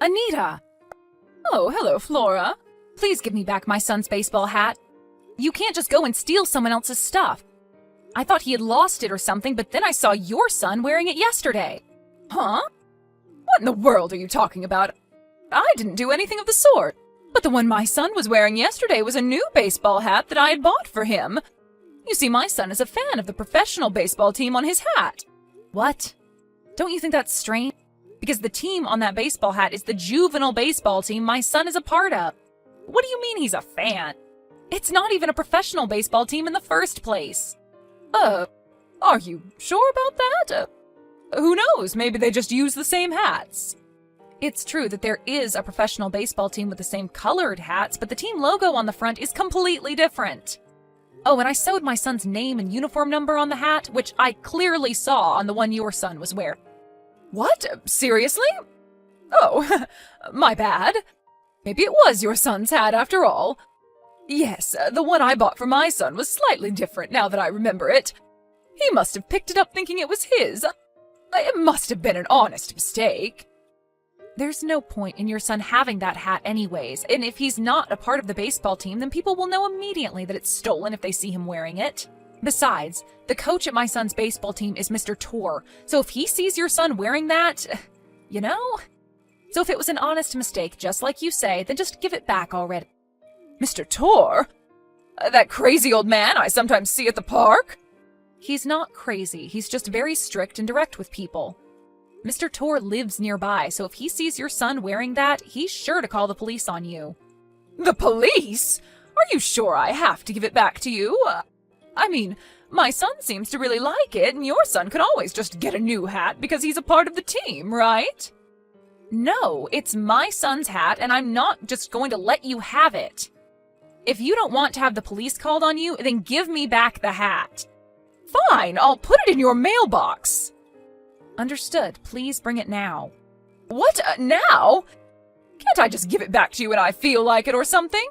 Anita! Oh, hello, Flora. Please give me back my son's baseball hat. You can't just go and steal someone else's stuff. I thought he had lost it or something, but then I saw your son wearing it yesterday. Huh? What in the world are you talking about? I didn't do anything of the sort. But the one my son was wearing yesterday was a new baseball hat that I had bought for him. You see, my son is a fan of the professional baseball team on his hat. What? Don't you think that's strange? Because the team on that baseball hat is the juvenile baseball team my son is a part of. What do you mean he's a fan? It's not even a professional baseball team in the first place. Are you sure about that? Who knows? Maybe they just use the same hats. It's true that there is a professional baseball team with the same colored hats, but the team logo on the front is completely different. Oh, and I sewed my son's name and uniform number on the hat, which I clearly saw on the one your son was wearing. What? Seriously? Oh, my bad. Maybe it was your son's hat after all. Yes, the one I bought for my son was slightly different now that I remember it. He must have picked it up thinking it was his. It must have been an honest mistake. There's no point in your son having that hat anyways, and if he's not a part of the baseball team, then people will know immediately that it's stolen if they see him wearing it. Besides, the coach at my son's baseball team is Mr. Tor, so if he sees your son wearing that, you know? So if it was an honest mistake, just like you say, then just give it back already. Mr. Tor? That crazy old man I sometimes see at the park? He's not crazy, he's just very strict and direct with people. Mr. Tor lives nearby, so if he sees your son wearing that, he's sure to call the police on you. The police? Are you sure I have to give it back to you? I mean, my son seems to really like it, and your son could always just get a new hat because he's a part of the team, right? No, it's my son's hat, and I'm not just going to let you have it. If you don't want to have the police called on you, then give me back the hat. Fine, I'll put it in your mailbox. Understood. Please bring it now. What? Now? Can't I just give it back to you when I feel like it or something?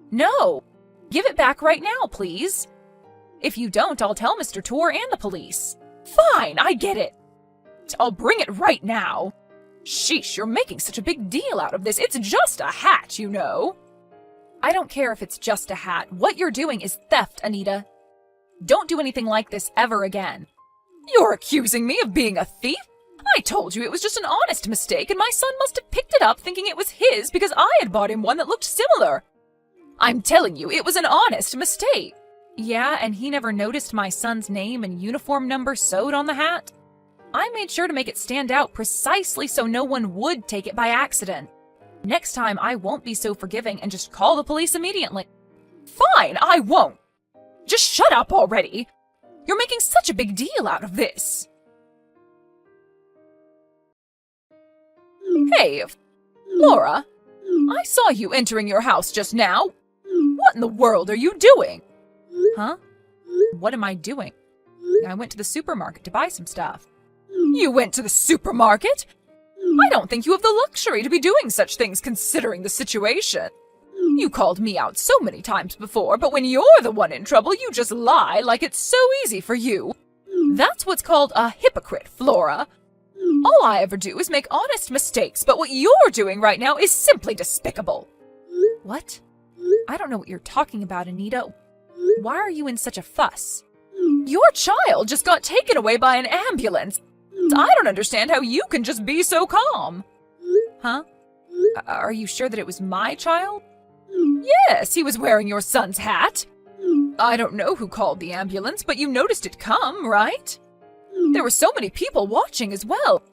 No. Give it back right now, please. If you don't, I'll tell Mr. Tor and the police. Fine, I get it. I'll bring it right now. Sheesh, you're making such a big deal out of this. It's just a hat, you know. I don't care if it's just a hat. What you're doing is theft, Anita. Don't do anything like this ever again. You're accusing me of being a thief? I told you it was just an honest mistake, and my son must have picked it up thinking it was his because I had bought him one that looked similar. I'm telling you, it was an honest mistake. Yeah, and he never noticed my son's name and uniform number sewed on the hat? I made sure to make it stand out precisely so no one would take it by accident. Next time, I won't be so forgiving and just call the police immediately. Fine, I won't. Just shut up already. You're making such a big deal out of this. Hey, Flora, I saw you entering your house just now. What in the world are you doing? Huh? What am I doing? I went to the supermarket to buy some stuff. You went to the supermarket? I don't think you have the luxury to be doing such things considering the situation. You called me out so many times before, but when you're the one in trouble, you just lie like it's so easy for you. That's what's called a hypocrite, Flora. All I ever do is make honest mistakes, but what you're doing right now is simply despicable. What? I don't know what you're talking about, Anita. Why are you in such a fuss? Your child just got taken away by an ambulance. I don't understand how you can just be so calm. Huh? Are you sure that it was my child? Yes, he was wearing your son's hat. I don't know who called the ambulance, but you noticed it come, right? There were so many people watching as well.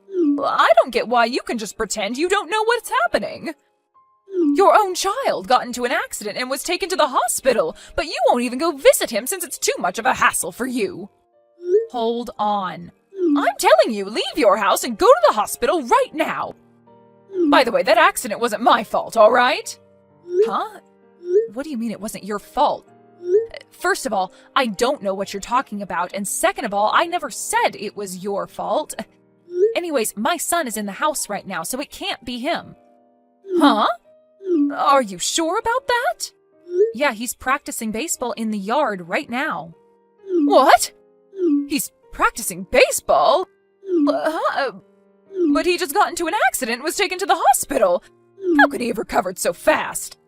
I don't get why you can just pretend you don't know what's happening. Your own child got into an accident and was taken to the hospital, but you won't even go visit him since it's too much of a hassle for you. Hold on. I'm telling you, leave your house and go to the hospital right now. By the way, that accident wasn't my fault, all right? Huh? What do you mean it wasn't your fault? First of all, I don't know what you're talking about, and second of all, I never said it was your fault. Anyways, my son is in the house right now, so it can't be him. Huh? Are you sure about that? Yeah, he's practicing baseball in the yard right now. What? He's practicing baseball? But he just got into an accident and was taken to the hospital. How could he have recovered so fast?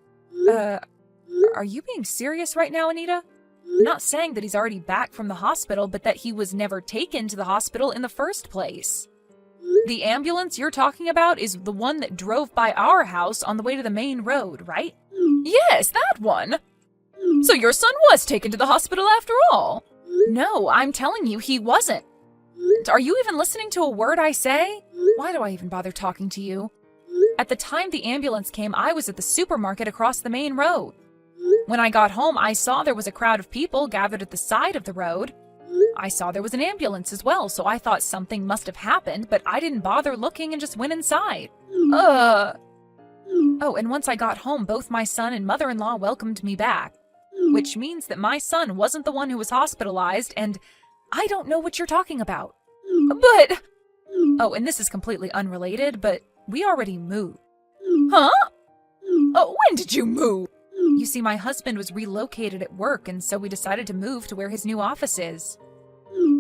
Are you being serious right now, Anita? I'm not saying that he's already back from the hospital, but that he was never taken to the hospital in the first place. The ambulance you're talking about is the one that drove by our house on the way to the main road, right? Yes, that one. So your son was taken to the hospital after all? No, I'm telling you, he wasn't. Are you even listening to a word I say? Why do I even bother talking to you? At the time the ambulance came, I was at the supermarket across the main road. When I got home, I saw there was a crowd of people gathered at the side of the road. I saw there was an ambulance as well, so I thought something must have happened, but I didn't bother looking and just went inside. Oh, and once I got home, both my son and mother-in-law welcomed me back, which means that my son wasn't the one who was hospitalized, and I don't know what you're talking about. But... Oh, and this is completely unrelated, but we already moved. Huh? Oh, when did you move? You see, my husband was relocated at work, and so we decided to move to where his new office is.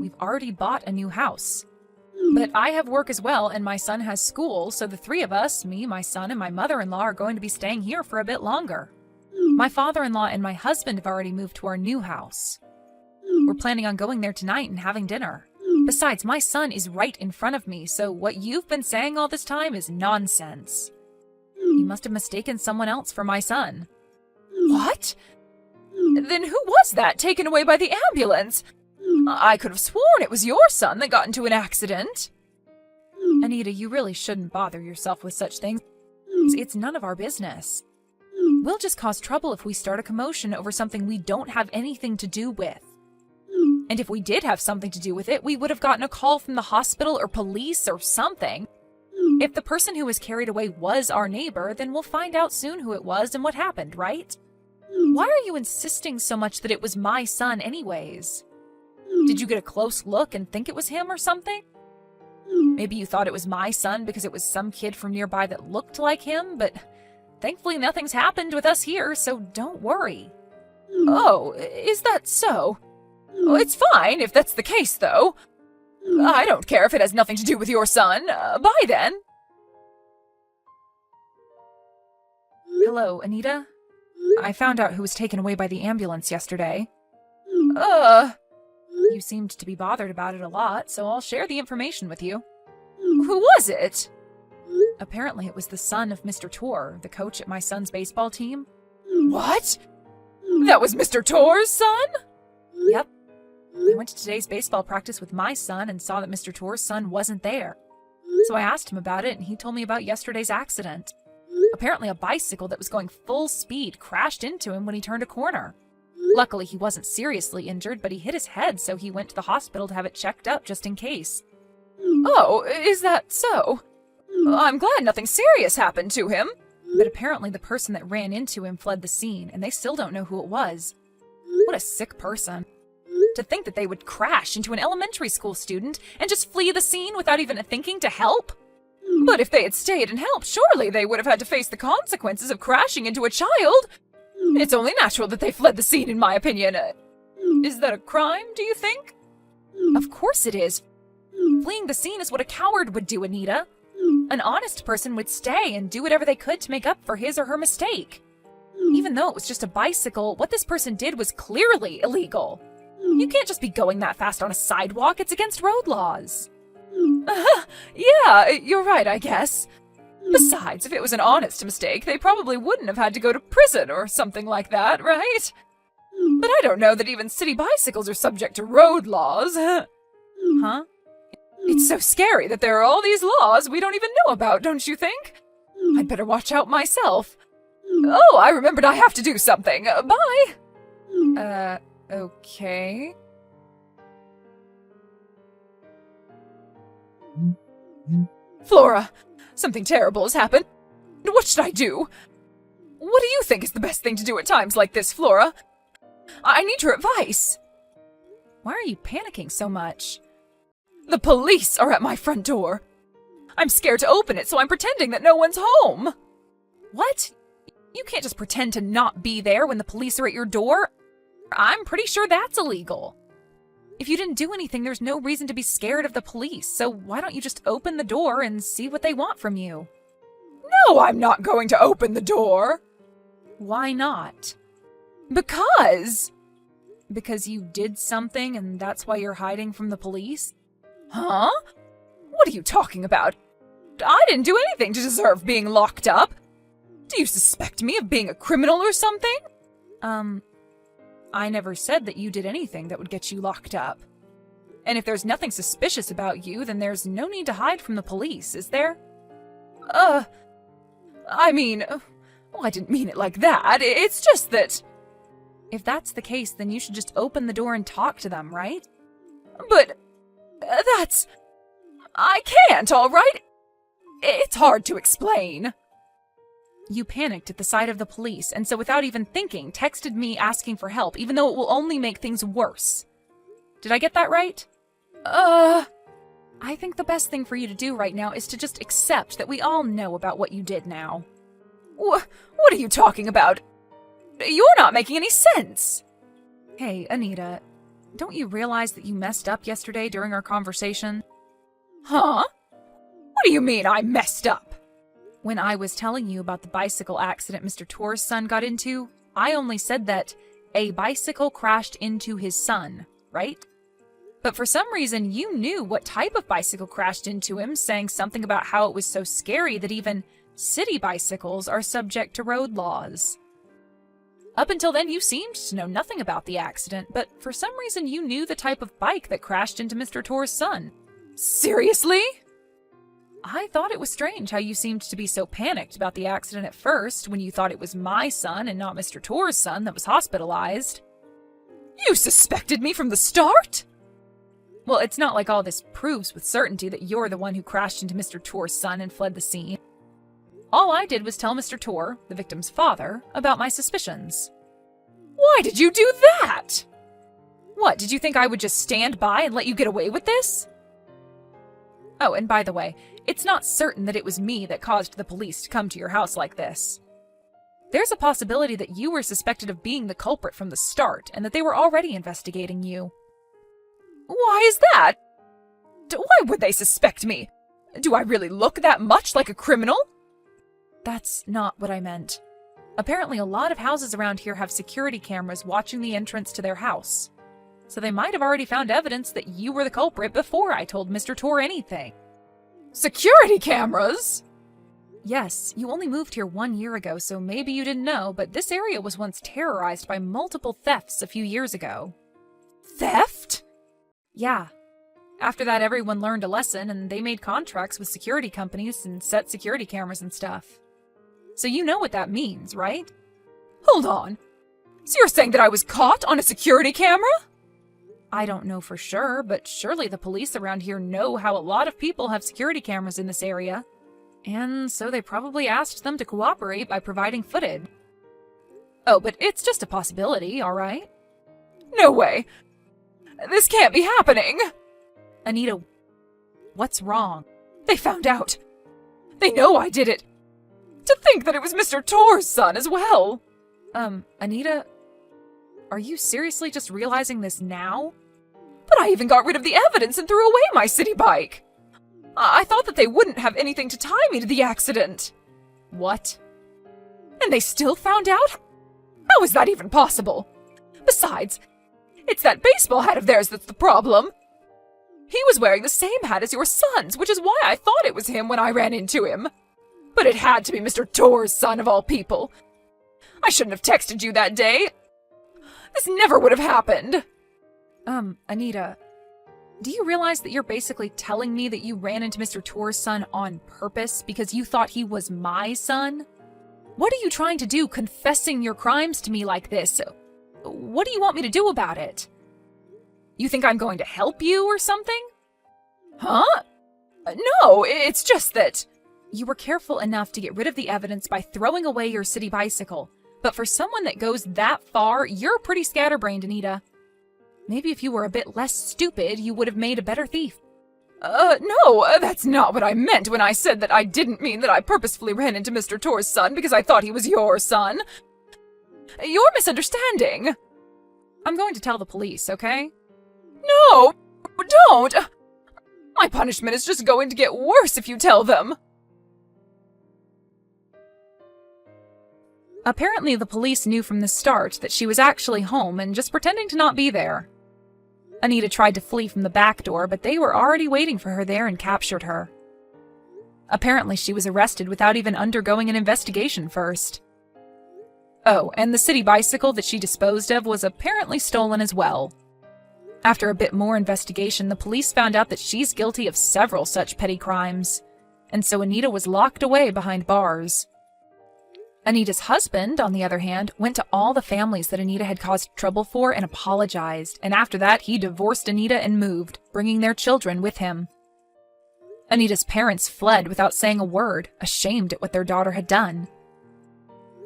We've already bought a new house. But I have work as well, and my son has school, so the three of us, me, my son, and my mother-in-law, are going to be staying here for a bit longer. My father-in-law and my husband have already moved to our new house. We're planning on going there tonight and having dinner. Besides, my son is right in front of me, so what you've been saying all this time is nonsense. You must have mistaken someone else for my son. What? Then who was that taken away by the ambulance? I could have sworn it was your son that got into an accident. Anita, you really shouldn't bother yourself with such things. It's none of our business. We'll just cause trouble if we start a commotion over something we don't have anything to do with. And if we did have something to do with it, we would have gotten a call from the hospital or police or something. If the person who was carried away was our neighbor, then we'll find out soon who it was and what happened, right? Why are you insisting so much that it was my son anyways? Did you get a close look and think it was him or something? Maybe you thought it was my son because it was some kid from nearby that looked like him, but thankfully nothing's happened with us here, so don't worry. Oh, is that so? Oh, it's fine if that's the case, though. I don't care if it has nothing to do with your son. Bye, then. Hello, Anita? I found out who was taken away by the ambulance yesterday. You seemed to be bothered about it a lot, so I'll share the information with you. Who was it? Apparently it was the son of Mr. Tor, the coach at my son's baseball team. What? That was Mr. Tor's son? Yep. I went to today's baseball practice with my son and saw that Mr. Tor's son wasn't there. So I asked him about it, and he told me about yesterday's accident. Apparently a bicycle that was going full speed crashed into him when he turned a corner. Luckily, he wasn't seriously injured, but he hit his head, so he went to the hospital to have it checked up just in case. Oh, is that so? I'm glad nothing serious happened to him. But apparently the person that ran into him fled the scene, and they still don't know who it was. What a sick person. To think that they would crash into an elementary school student and just flee the scene without even thinking to help. But if they had stayed and helped, surely they would have had to face the consequences of crashing into a child. It's only natural that they fled the scene, in my opinion. Is that a crime, do you think? Of course it is. Fleeing the scene is what a coward would do, Anita. An honest person would stay and do whatever they could to make up for his or her mistake. Even though it was just a bicycle, what this person did was clearly illegal. You can't just be going that fast on a sidewalk. It's against road laws. Yeah, you're right, I guess. Besides, if it was an honest mistake, they probably wouldn't have had to go to prison or something like that, right? But I don't know that even city bicycles are subject to road laws. Huh? It's so scary that there are all these laws we don't even know about, don't you think? I'd better watch out myself. Oh, I remembered I have to do something. Bye. Okay. Flora, something terrible has happened. What should I do? What do you think is the best thing to do at times like this, Flora? I need your advice. Why are you panicking so much? The police are at my front door. I'm scared to open it, so I'm pretending that no one's home. What? You can't just pretend to not be there when the police are at your door. I'm pretty sure that's illegal. If you didn't do anything, there's no reason to be scared of the police, so why don't you just open the door and see what they want from you? No, I'm not going to open the door. Why not? Because you did something and that's why you're hiding from the police? Huh? What are you talking about? I didn't do anything to deserve being locked up. Do you suspect me of being a criminal or something? I never said that you did anything that would get you locked up. And if there's nothing suspicious about you, then there's no need to hide from the police, is there? I mean, well, I didn't mean it like that. It's just that... If that's the case, then you should just open the door and talk to them, right? But that's... I can't, all right? It's hard to explain. You panicked at the sight of the police, and so without even thinking, texted me asking for help, even though it will only make things worse. Did I get that right? I think the best thing for you to do right now is to just accept that we all know about what you did now. What are you talking about? You're not making any sense. Hey, Anita, don't you realize that you messed up yesterday during our conversation? Huh? What do you mean I messed up? When I was telling you about the bicycle accident Mr. Torr's son got into, I only said that a bicycle crashed into his son, right? But for some reason, you knew what type of bicycle crashed into him, saying something about how it was so scary that even city bicycles are subject to road laws. Up until then, you seemed to know nothing about the accident, but for some reason you knew the type of bike that crashed into Mr. Torr's son. Seriously? I thought it was strange how you seemed to be so panicked about the accident at first, when you thought it was my son and not Mr. Torr's son that was hospitalized. You suspected me from the start? Well, it's not like all this proves with certainty that you're the one who crashed into Mr. Torr's son and fled the scene. All I did was tell Mr. Torr, the victim's father, about my suspicions. Why did you do that? What, did you think I would just stand by and let you get away with this? Oh, and by the way, it's not certain that it was me that caused the police to come to your house like this. There's a possibility that you were suspected of being the culprit from the start, and that they were already investigating you. Why is that? Why would they suspect me? Do I really look that much like a criminal? That's not what I meant. Apparently a lot of houses around here have security cameras watching the entrance to their house. So they might have already found evidence that you were the culprit before I told Mr. Torr anything. Security cameras? Yes, you only moved here 1 year ago, so maybe you didn't know, but this area was once terrorized by multiple thefts a few years ago. Theft? Yeah. After that, everyone learned a lesson, and they made contracts with security companies and set security cameras and stuff. So you know what that means, right? Hold on. So you're saying that I was caught on a security camera? I don't know for sure, but surely the police around here know how a lot of people have security cameras in this area. And so they probably asked them to cooperate by providing footage. Oh, but it's just a possibility, all right? No way. This can't be happening. Anita, what's wrong? They found out. They know I did it. To think that it was Mr. Torr's son as well. Anita, are you seriously just realizing this now? But I even got rid of the evidence and threw away my city bike. I thought that they wouldn't have anything to tie me to the accident. What? And they still found out? How is that even possible? Besides, it's that baseball hat of theirs that's the problem. He was wearing the same hat as your son's, which is why I thought it was him when I ran into him. But it had to be Mr. Torr's son of all people. I shouldn't have texted you that day. This never would have happened. Anita, do you realize that you're basically telling me that you ran into Mr. Torr's son on purpose because you thought he was my son? What are you trying to do, confessing your crimes to me like this? What do you want me to do about it? You think I'm going to help you or something? Huh? No, it's just that... You were careful enough to get rid of the evidence by throwing away your city bicycle. But for someone that goes that far, you're pretty scatterbrained, Anita. Maybe if you were a bit less stupid, you would have made a better thief. No, that's not what I meant when I said that I didn't mean that I purposefully ran into Mr. Torr's son because I thought he was your son. You're misunderstanding. I'm going to tell the police, okay? No! Don't! My punishment is just going to get worse if you tell them. Apparently, the police knew from the start that she was actually home and just pretending to not be there. Anita tried to flee from the back door, but they were already waiting for her there and captured her. Apparently, she was arrested without even undergoing an investigation first. Oh, and the city bicycle that she disposed of was apparently stolen as well. After a bit more investigation, the police found out that she's guilty of several such petty crimes, and so Anita was locked away behind bars. Anita's husband, on the other hand, went to all the families that Anita had caused trouble for and apologized, and after that he divorced Anita and moved, bringing their children with him. Anita's parents fled without saying a word, ashamed at what their daughter had done.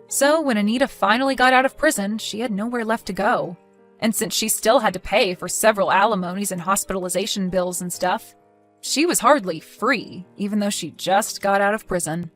So when Anita finally got out of prison, she had nowhere left to go. And since she still had to pay for several alimonies and hospitalization bills and stuff, she was hardly free, even though she just got out of prison.